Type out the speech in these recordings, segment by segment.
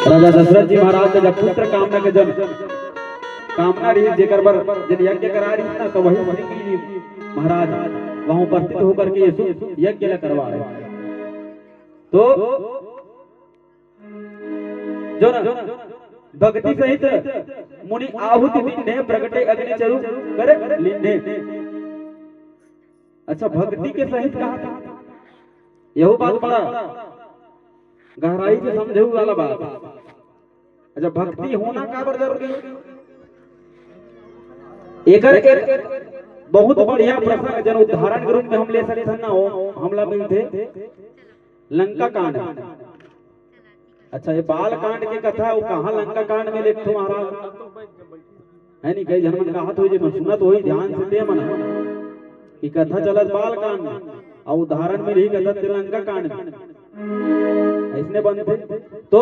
राजा दशरथ जी महाराज का जब पुत्र कामना के जब कामना रही जेकर बर जब यज्ञ करा रही ना तो वही श्री जी महाराज वहां उपस्थित होकर के यीशु यज्ञ करवा रहे। तो जो ना भक्ति सहित मुनि आहुति दीने प्रगटे अग्नि चरु करे लिन्ने। अच्छा भक्ति के सहित कहा था, यह बात बड़ा गहराई से समझे वाला बात। अच्छा भक्ति होना का बर जरूरी एकर एक बहुत बढ़िया प्रसंग जन उदाहरण के रूप में हम ले सकते हैं ना हो हमला मिलते लंका कांड। अच्छा ये बाल कांड की कथा वो कहाँ लंका कांड में लिखते महाराज है नहीं कई जन कहा तो ये सुनत हो ध्यान से दे मन कि कथा चलत बाल कांड में और उदाहरण में नहीं कथा लंका कांड में इसने बनते। तो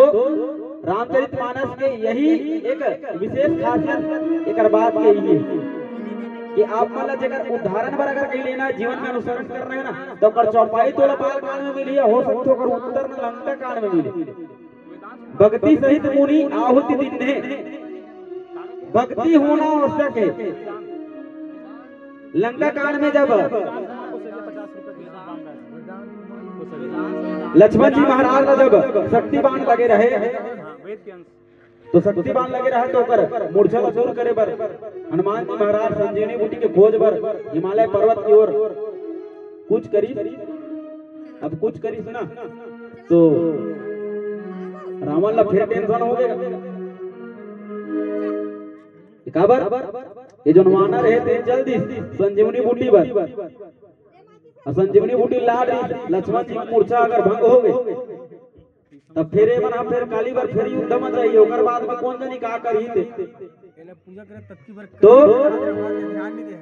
रामचरितमानस के यही एक विशेष खासियत एक बात के ये कि आप मतलब जगह उदाहरण पर अगर कहीं लेना जीवन में अनुसरण कर रहे हैं ना तो कर चौपाई तो बाल कांड में मिली हो सकते हो कर उत्तर में लंका कांड में मिली। भक्ति सहित मुनि आहुति दीने भक्ति होना आवश्यक है। लंका कांड में जब लक्ष्मण जी महाराज जब शक्तिबान लगे रहे तो शक्तिबान लगे रहे तो कर मूर्छा दूर करे बर हनुमान जी महाराज संजीवनी बूटी के खोज बर हिमालय पर्वत की ओर कुछ करी। अब कुछ करी ना तो रावण ला फिर टेंशन हो गया ये जो नवाना रहे थे जल्दी संजीवनी बूटी पर संजीवनी बूटी लाड लक्ष्मण जी मूर्छा अगर भंग हो गई तब फिर मना फिर काली बार फिर युद्ध मच रही ओकर बाद में कौन जानी का करी थे पूजा करे तत्की बार तो ध्यान नहीं दे।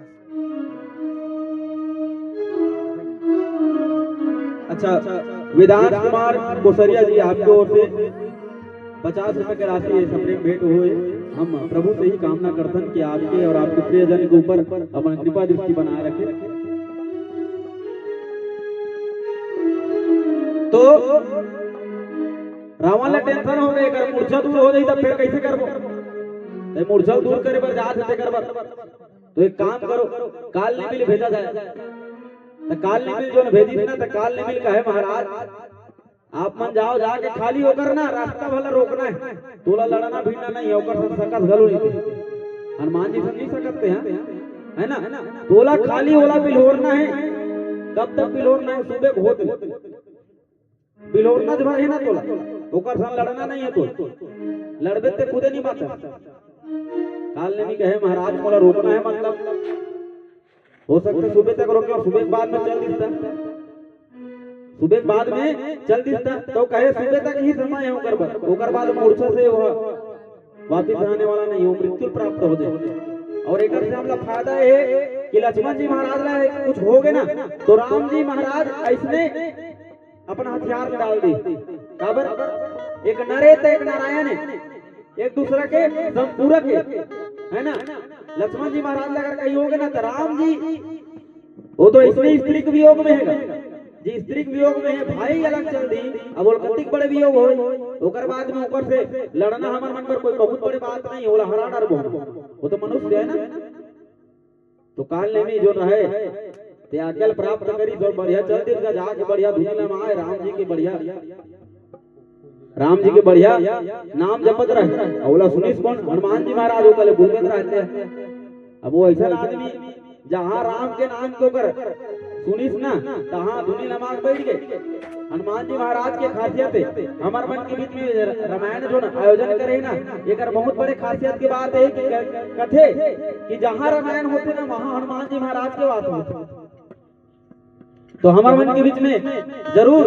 अच्छा वेदांत कुमार कोसरिया जी आपके ओर से 50 रुपए की राशि ये सबने भेंट हुए। हम प्रभु से ही कामना करते हैं कि आपके और आपके प्रियजन के ऊपर अपना कृपा दृष्टि बनाए रखे। तो रावण ला टेंशन हो गई अगर मूर्छा दूर हो जाई तब फिर कैसे करबो ते मूर्छा दूर करे पर जा से करबो तो एक काम करो काल ने मिल भेजा जाए तो काल ने मिल जो भेजी ना तो काल ने मिल कहे महाराज आप मन जाओ जाके खाली होकर ना रास्ता भला रोकना है तोला लड़ना भिड़ना नहीं होकर सकत गलो नहीं। हनुमान जी समझ सकते हैं है ना तोला खाली होला बिलोरना है कब तक बिलोरना है सुबह होते बिलोरना जब है ना तोला ओकर संग लड़ना नहीं है तो लड़बे ते खुदे नहीं बात। काल ने भी कहे महाराज मोला रोकना है मतलब हो सकता सुबह तक रोके और सुबह बाद में चल दिसता सुबह बाद में चल दिसता तो कहे सुबह तक ही समय है ओकर बाद मूर्छा से वापिस आने वाला नहीं हो मृत्यु प्राप्त हो जाए। और एक से हमला फायदा है कि लक्ष्मण जी महाराज ला कुछ हो गए ना तो राम जी महाराज ऐसने अपना हथियार में डाल दी काबर एक नरे तो एक नारायण है एक दूसरा के संपूरक है ना। लक्ष्मण जी महाराज अगर कहीं होगे ना तो राम जी वो तो इसमें स्त्री के वियोग में है जी स्त्री के वियोग में है भाई अलग चल दी अब वो कतिक बड़े वियोग हो ओकर बाद में ऊपर से लड़ना हमारे मन पर कोई बहुत बड़ी बात नहीं होला हरा डर वो तो मनुष्य है ना। तो काल ने भी जो रहे ते अकल प्राप्त करी जो बढ़िया चल दी जाके बढ़िया धुनी लमाए राम जी के बढ़िया नाम जपत रहे औला सुनीस कौन हनुमान जी महाराज होकर भूलत रहते हैं। अब वो ऐसा आदमी जहाँ राम के नाम को कर सुनीस ना तहाँ धुनी लमाज बैठ गए। हनुमान जी महाराज के खासियत है हमारे मन के बीच में रामायण जो आयोजन करे ना एक बहुत बड़े खासियत की बात है कि कथे कि जहाँ रामायण होते ना वहाँ हनुमान जी महाराज के बात होते तो हमारे मन के बीच में जरूर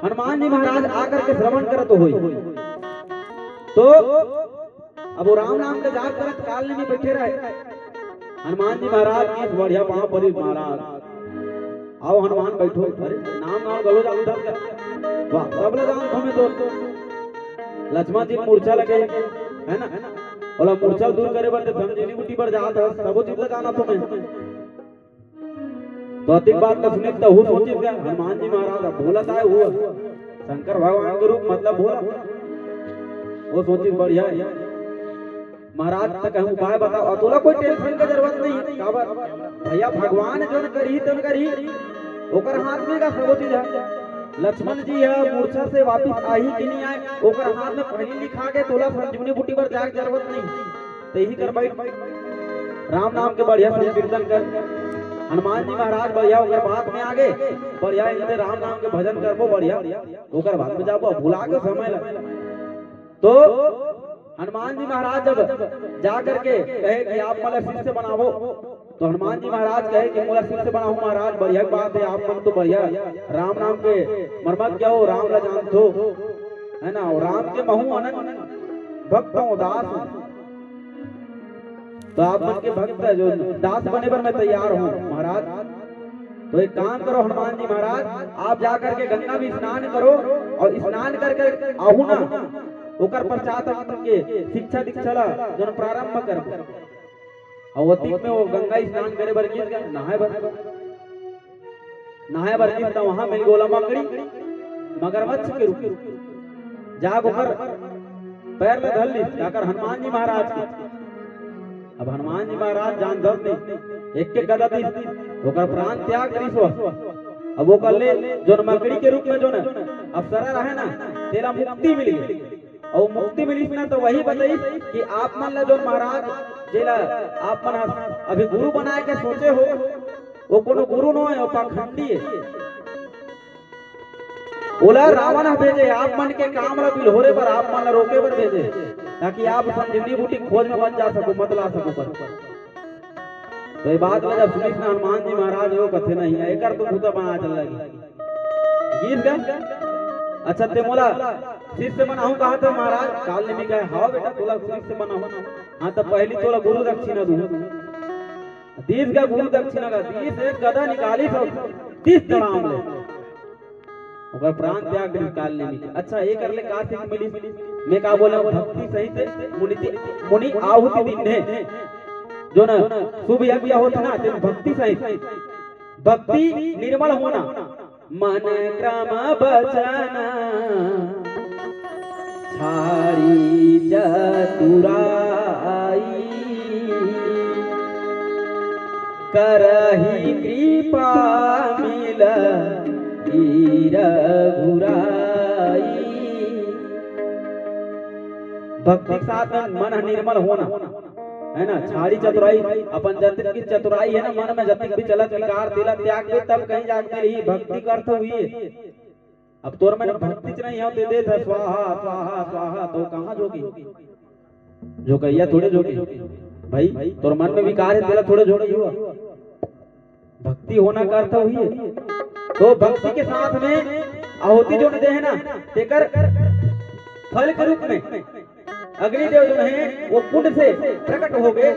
हनुमान जी महाराज आकर के श्रवण करत हो तो अब वो राम नाम के जाप करत काल ने भी बैठे रहे। हनुमान जी महाराज की बढ़िया पांव परी महाराज आओ हनुमान बैठो अरे नाम गलो जा उधर वाह सब लोग जान हमें दोस्तों लक्ष्मण जी मूर्छा लगे है ना बोला मूर्छा दूर करे बड़े संजीवनी बूटी पर जात है सबो चीज जाना तुम्हें तो अधिक बात का सुनी तो सोची हनुमान जी महाराज बोला था वो शंकर भगवान के रूप मतलब बोला वो सोची बढ़िया है महाराज तक कहूँ उपाय बताओ और तोला कोई टेंशन का जरूरत नहीं काबर भैया भगवान जो करी तो करी ओकर हाथ में का सब चीज है लक्ष्मण जी है मूर्छा से वापिस आई कि नहीं आए ओकर हाथ में पहली लिखा के तोला संजीवनी बूटी पर जाए जरूरत नहीं तो यही कर भाई राम नाम के बढ़िया संकीर्तन कर हनुमान जी महाराज बढ़िया ओकर बात में आगे बढ़िया इनसे राम नाम के भजन करबो बढ़िया ओकर बात में जाबो भुला के समय लग तो हनुमान जी महाराज जब जा करके कहे कि आप मला शिष्य बनावो तो हनुमान जी महाराज कहे कि मोला शिष्य बनाओ महाराज बढ़िया बात है आप मन तो बढ़िया राम नाम के मर्मत क्या हो राम ला जान दो है ना और राम के महू अनंत भक्त हूँ दास हूँ तो आप मन के भक्त है जो दास बने पर मैं तैयार हूँ महाराज तो एक काम करो हनुमान जी महाराज आप जाकर के गंगा में स्नान करो और स्नान करके आहू ना ओकर पश्चात के शिक्षा दीक्षा जो प्रारंभ कर और अतीत में वो गंगा स्नान करे बर गीत गए नहाए बर गीत वहां मिल गोला मकड़ी मगरमच्छ के रूप जाग ओकर पैर में धल ली जाकर हनुमान जी महाराज के अब हनुमान जी महाराज जान दस नहीं एक के गदा दी ओकर प्राण त्याग करी अब वो कर ले जो मकड़ी के रूप में जो न अप्सरा रहे ना तेरा मुक्ति मिली और मुक्ति मिली ना तो वही बताई कि आप मन ला जो महाराज जेला आप मन अभी गुरु बनाए के सोचे हो वो कोनो गुरु न है पाखंडी है ओला रावण भेजे आप मन के काम ला बिलहोरे पर आप मन ला रोके पर भेजे ताकि आप संजीवनी बूटी खोज में बच जा सको मत ला सको पर तो ये बात ला जब सुनिस ना हनुमान जी महाराज वो कथे नहीं है एकर तो भूता बना चल लगी गीत गा अच्छा ते मोला शिष्य बनाऊं कहा था महाराज काल ने कहा हाँ बेटा तोला शिष्य बनाऊं हाँ तो पहली तोला गुरु दक्षिणा दूं तीस का गुरु दक्षिणा का 30 एक गदा निकाली तो 30 प्रणाम ले ओकर प्राण त्याग निकाल ले अच्छा ये कर ले का सीख मिली मैं का बोला भक्ति सहित मुनि आहुति दीने जो ना शुभ यज्ञ होता ना ते भक्ति सहित भक्ति निर्मल होना मन क्रम बचना छाड़ी चतुराई करही कृपा मिल धीर घुराई भक्ति के साथ मन निर्मल होना है ना छाड़ी चतुराई अपन जतिक की चतुराई है ना मन में जतिक भी चलत विकार दिला त्याग दे तब कहीं जाके रही भक्ति का अर्थ हुई अब तोर मैंने भक्ति नहीं हो दे था स्वाहा स्वाहा स्वाहा तो कहां जोगी जो कहिया थोड़े जोगी भाई तोर मन में विकार है तेरा थोड़े जोगी हुआ भक्ति होना का अर्थ हुई तो भक्ति के साथ में आहुति जो दे है ना तेकर फल के रूप में अग्निदेव जो है वो कुंड से प्रकट हो गए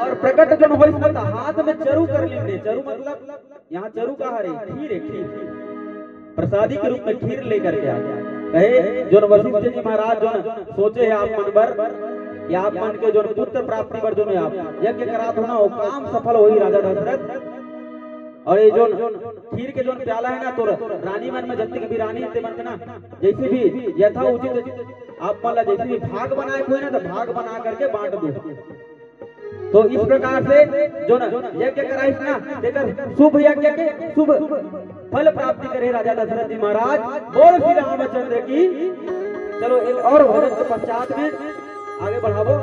और प्रकट जो हो इसमें हाथ में चरु कर लेंगे चरु मतलब यहाँ चरु कहा रे खीर है खीर प्रसादी के रूप में खीर लेकर के आ कहे जो वशिष्ठ जी महाराज जो सोचे है आप मन पर या आप मन के जो पुत्र प्राप्ति पर जो आप यज्ञ करा दो ना वो काम सफल हो ही राजा दशरथ और ये जो खीर के जो प्याला है ना तो रानी मन में जब तक भी रानी ते मन ना जैसे भी यथा उचित आप मान ला जैसे भी भाग बनाए हुए ना तो भाग बना करके बांट दो तो इस प्रकार से जो ना यज्ञ कराई ना देकर शुभ यज्ञ के शुभ फल प्राप्ति करे राजा दशरथ जी महाराज बोल श्री रामचंद्र की चलो एक और भजन के पश्चात में आगे बढ़ावो।